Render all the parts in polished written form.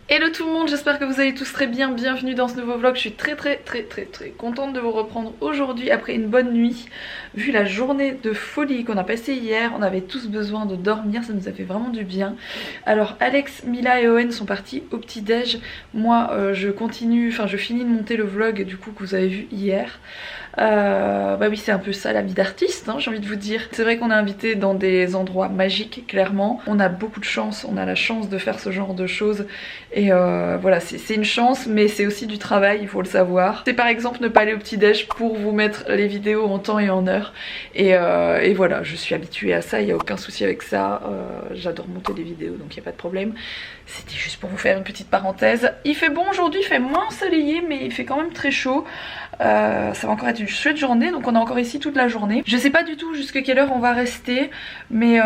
Hello tout le monde, j'espère que vous allez tous très bien, bienvenue dans ce nouveau vlog. Je suis très contente de vous reprendre aujourd'hui après une bonne nuit. Vu la journée de folie qu'on a passée hier, on avait tous besoin de dormir, ça nous a fait vraiment du bien. Alors Alex, Mila et Owen sont partis au petit déj. Moi je finis de monter le vlog du coup que vous avez vu hier. Bah oui, c'est un peu ça la vie d'artiste, hein, j'ai envie de vous dire. C'est vrai qu'on est invité dans des endroits magiques, clairement. On a beaucoup de chance, on a la chance de faire ce genre de choses. Et voilà, c'est une chance, mais c'est aussi du travail, il faut le savoir. C'est par exemple ne pas aller au petit-déj pour vous mettre les vidéos en temps et en heure. Et voilà, je suis habituée à ça, il n'y a aucun souci avec ça. J'adore monter des vidéos, donc il n'y a pas de problème. C'était juste pour vous faire une petite parenthèse. Il fait bon aujourd'hui, il fait moins ensoleillé, mais il fait quand même très chaud. Ça va encore être une chouette journée, donc on est encore ici toute la journée. Je sais pas du tout jusqu'à quelle heure on va rester, mais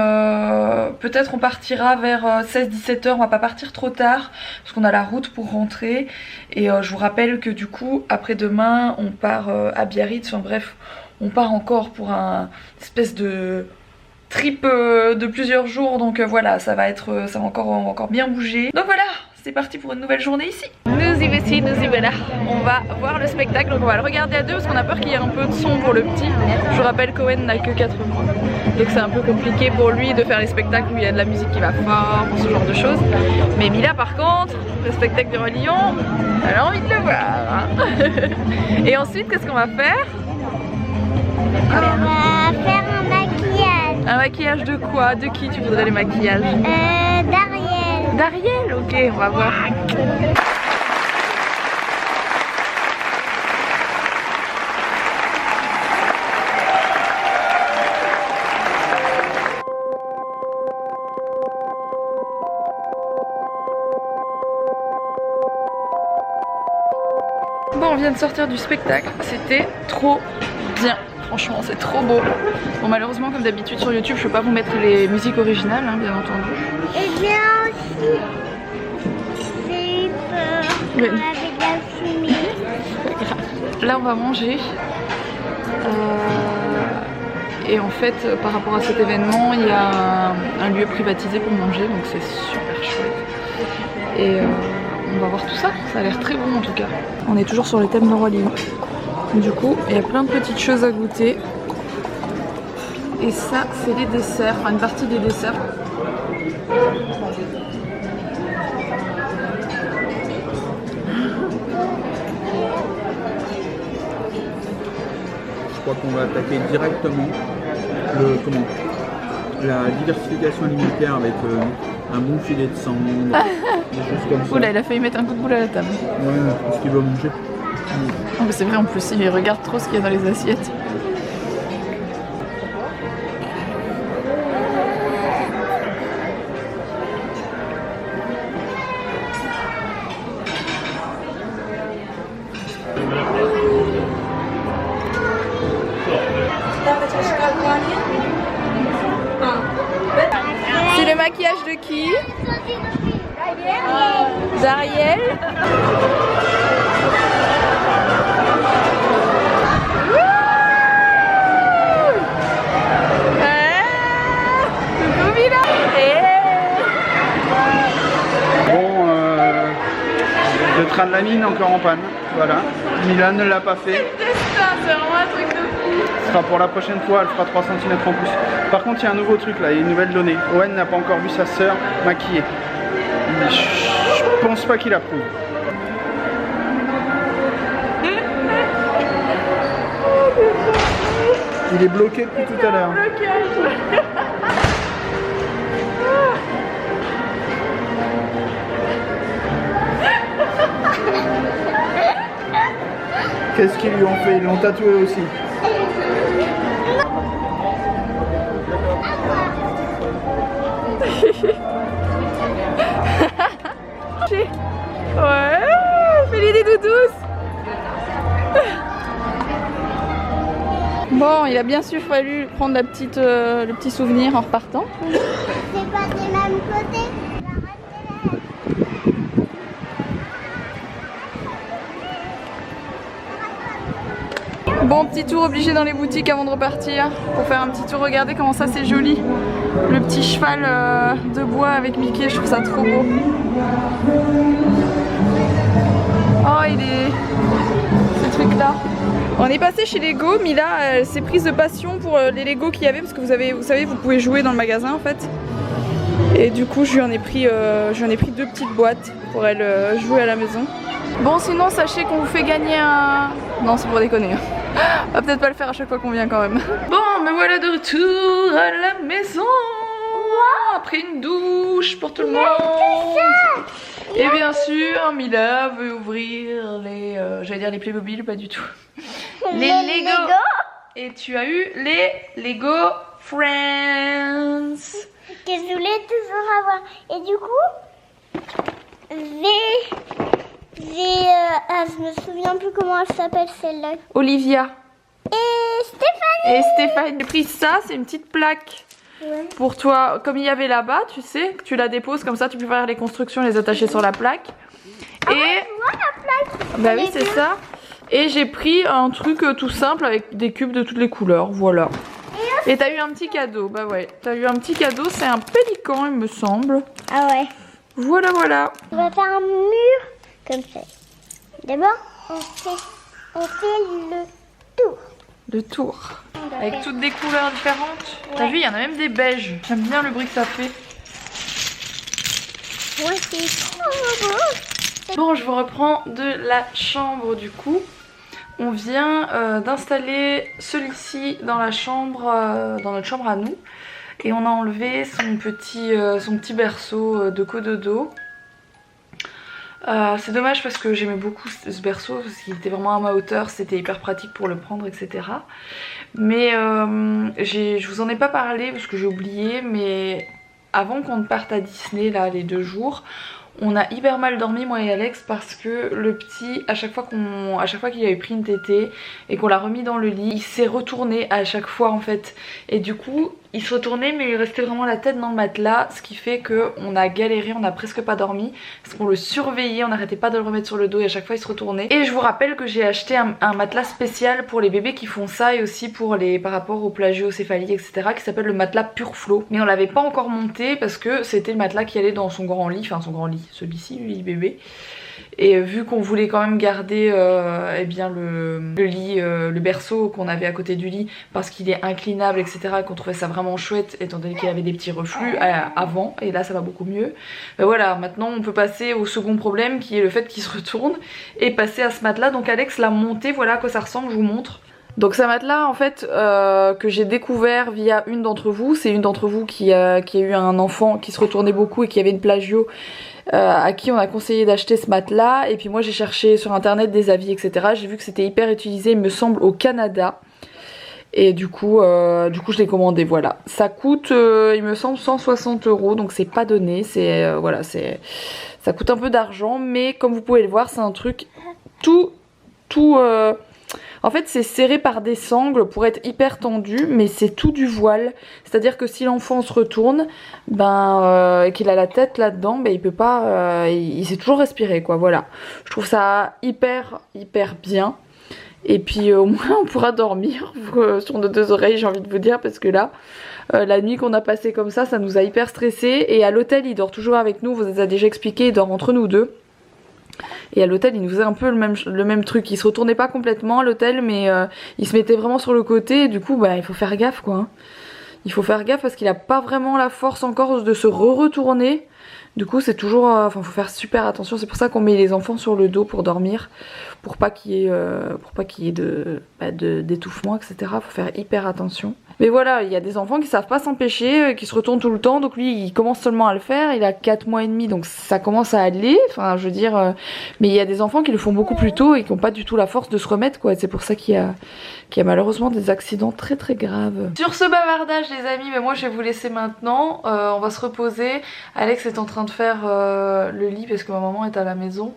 peut-être on partira vers 16-17 h, on va pas partir trop tard, parce qu'on a la route pour rentrer. Et je vous rappelle que du coup, après-demain, on part à Biarritz, enfin bref, on part encore pour un espèce de trip de plusieurs jours, donc voilà, ça va encore bien bouger. Donc voilà, c'est parti pour une nouvelle journée ici. Nous y voici, nous y voilà. On va voir le spectacle, donc on va le regarder à deux parce qu'on a peur qu'il y ait un peu de son pour le petit. Je vous rappelle qu'Owen n'a que 4 mois, donc c'est un peu compliqué pour lui de faire les spectacles où il y a de la musique qui va fort, ce genre de choses. Mais Mila par contre, le spectacle du Roi Lion, elle a envie de le voir. Et ensuite, qu'est-ce qu'on va faire? On va faire un maquillage. Un maquillage de quoi? De qui tu voudrais les maquillages? D'Ariel. D'Ariel? Ok, on va voir. Bon, on vient de sortir du spectacle, c'était trop bien. Franchement, c'est trop beau. Bon, malheureusement, comme d'habitude sur YouTube, je peux pas vous mettre les musiques originales, hein, bien entendu. Et bien aussi, j'ai eu peur Oui. avec la fumée. Là, on va manger. Et en fait, par rapport à cet événement, il y a un lieu privatisé pour manger, donc c'est super chouette. Et on va voir tout ça. Ça a l'air très bon en tout cas. On est toujours sur le thème de Roi Lion. Du coup, il y a plein de petites choses à goûter. Et ça, c'est les desserts, enfin une partie des desserts. Je crois qu'on va attaquer directement la diversification alimentaire avec un bon filet de cendre, des choses comme ça. Oula, il a failli mettre un coup de boule à la table. Ouais, parce qu'il va manger. Oh, mais c'est vrai en plus, il regarde trop ce qu'il y a dans les assiettes. C'est le maquillage de qui? D'Ariel. Bon, le train de la mine encore en panne, voilà. Mila ne l'a pas fait. C'est vraiment un truc de fou. Ce sera pour la prochaine fois, elle fera 3 cm en plus. Par contre, il y a un nouveau truc là, il y a une nouvelle donnée. Owen n'a pas encore vu sa sœur maquillée. Je pense pas qu'il approuve. Il est bloqué depuis tout à l'heure. Qu'est-ce qu'ils lui ont fait? Ils l'ont tatoué aussi. Ouais, fais-lui des doudous. Bon, il a bien su fallu prendre le petit souvenir en repartant. C'est pas du même côté. Bon, petit tour obligé dans les boutiques avant de repartir pour faire un petit tour. Regardez comment ça c'est joli. Le petit cheval de bois avec Mickey, je trouve ça trop beau. Oh, il est... ce truc là. On est passé chez Lego, Mila elle s'est prise de passion pour les Lego qu'il y avait parce que vous savez, vous pouvez jouer dans le magasin en fait. Et du coup, je lui en ai pris 2 petites boîtes pour elle jouer à la maison. Bon, sinon, sachez qu'on vous fait gagner un... Non, c'est pour déconner. On va peut-être pas le faire à chaque fois qu'on vient quand même. Bon, me voilà de retour à la maison. Après une douche pour tout le monde. Et bien sûr, Mila veut ouvrir les... j'allais dire les Playmobil, pas du tout. Les Lego. Et tu as eu les Lego Friends. Que je voulais toujours avoir. Et du coup, je me souviens plus comment elle s'appelle celle-là. Olivia. Et Stéphanie. Et Stéphane, j'ai pris ça, c'est une petite plaque. Ouais. Pour toi, comme il y avait là-bas, tu sais, que tu la déposes comme ça, tu peux faire les constructions, les attacher sur la plaque. Ah et ouais, je vois la plaque. Bah oui, c'est ça. Et j'ai pris un truc tout simple avec des cubes de toutes les couleurs, voilà. Et t'as eu un petit cadeau, bah ouais, t'as eu un petit cadeau, c'est un pélican il me semble. Ah ouais. Voilà, voilà. On va faire un mur comme ça. D'abord, on fait le tour. Le tour. Avec toutes des couleurs différentes. Ouais. T'as vu, il y en a même des beiges. J'aime bien le bruit que ça fait. Ouais, c'est trop beau. Bon, je vous reprends de la chambre du coup. On vient d'installer celui-ci dans la chambre, dans notre chambre à nous. Et on a enlevé son petit berceau de cododo. C'est dommage parce que j'aimais beaucoup ce berceau, parce qu'il était vraiment à ma hauteur, c'était hyper pratique pour le prendre, etc. Mais je vous en ai pas parlé parce que j'ai oublié, mais avant qu'on ne parte à Disney, là, les 2 jours, on a hyper mal dormi moi et Alex parce que le petit, à chaque fois qu'il avait pris une tétée et qu'on l'a remis dans le lit, il s'est retourné à chaque fois en fait. Et du coup, il se retournait mais il restait vraiment la tête dans le matelas, ce qui fait qu'on a galéré, on a presque pas dormi parce qu'on le surveillait, on n'arrêtait pas de le remettre sur le dos et à chaque fois il se retournait. Et je vous rappelle que j'ai acheté un matelas spécial pour les bébés qui font ça et aussi pour par rapport aux plagiocéphalies etc. qui s'appelle le matelas Purflo. Mais on l'avait pas encore monté parce que c'était le matelas qui allait dans son grand lit, enfin son grand lit, celui-ci, le lit bébé. Et vu qu'on voulait quand même garder eh bien le lit, le berceau qu'on avait à côté du lit parce qu'il est inclinable etc, et qu'on trouvait ça vraiment chouette étant donné qu'il avait des petits reflux avant, et là ça va beaucoup mieux. Ben voilà, maintenant on peut passer au second problème qui est le fait qu'il se retourne et passer à ce matelas. Donc Alex l'a monté, voilà à quoi ça ressemble, je vous montre. Donc c'est un matelas en fait que j'ai découvert via une d'entre vous. C'est une d'entre vous qui a eu un enfant qui se retournait beaucoup et qui avait une plagio, à qui on a conseillé d'acheter ce matelas. Et puis moi j'ai cherché sur internet des avis etc. J'ai vu que c'était hyper utilisé il me semble au Canada. Et du coup je l'ai commandé, voilà. Ça coûte il me semble 160 €, donc c'est pas donné. C'est voilà, ça coûte un peu d'argent, mais comme vous pouvez le voir c'est un truc tout en fait c'est serré par des sangles pour être hyper tendu, mais c'est tout du voile. C'est à dire que si l'enfant se retourne, ben qu'il a la tête là-dedans, ben il peut pas, il sait toujours respirer quoi, voilà. Je trouve ça hyper bien. Et puis au moins on pourra dormir sur nos 2 oreilles, j'ai envie de vous dire, parce que là la nuit qu'on a passée comme ça nous a hyper stressé. Et à l'hôtel il dort toujours avec nous, vous a déjà expliqué, il dort entre nous deux. Et à l'hôtel il nous faisait un peu le même truc, il se retournait pas complètement à l'hôtel, mais il se mettait vraiment sur le côté. Et du coup bah il faut faire gaffe quoi, hein. Il faut faire gaffe parce qu'il a pas vraiment la force encore de se retourner. Du coup c'est toujours, enfin faut faire super attention. C'est pour ça qu'on met les enfants sur le dos pour dormir, pour pas qu'il y ait d'étouffement etc. Faut faire hyper attention. Mais voilà, il y a des enfants qui savent pas s'empêcher, qui se retournent tout le temps. Donc lui il commence seulement à le faire, il a 4 mois et demi, donc ça commence à aller. Enfin je veux dire, mais il y a des enfants qui le font beaucoup plus tôt et qui ont pas du tout la force de se remettre quoi. C'est pour ça qu'il y a malheureusement des accidents très très graves. Sur ce bavardage les amis, mais moi je vais vous laisser maintenant. On va se reposer. Alex est en train de faire le lit parce que ma maman est à la maison.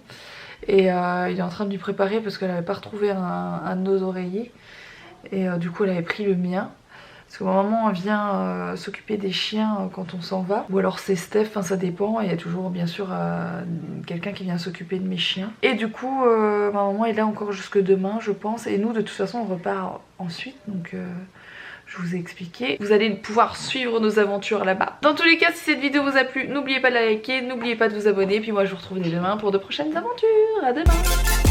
Et il est en train de lui préparer parce qu'elle n'avait pas retrouvé un de nos oreillers. Et du coup elle avait pris le mien. Parce que ma maman vient s'occuper des chiens quand on s'en va. Ou alors c'est Steph, enfin ça dépend. Il y a toujours bien sûr quelqu'un qui vient s'occuper de mes chiens. Et du coup ma maman est là encore jusque demain je pense. Et nous de toute façon on repart ensuite. Donc je vous ai expliqué. Vous allez pouvoir suivre nos aventures là-bas. Dans tous les cas, si cette vidéo vous a plu, n'oubliez pas de la liker, n'oubliez pas de vous abonner. Puis moi je vous retrouve dès demain pour de prochaines aventures. À demain.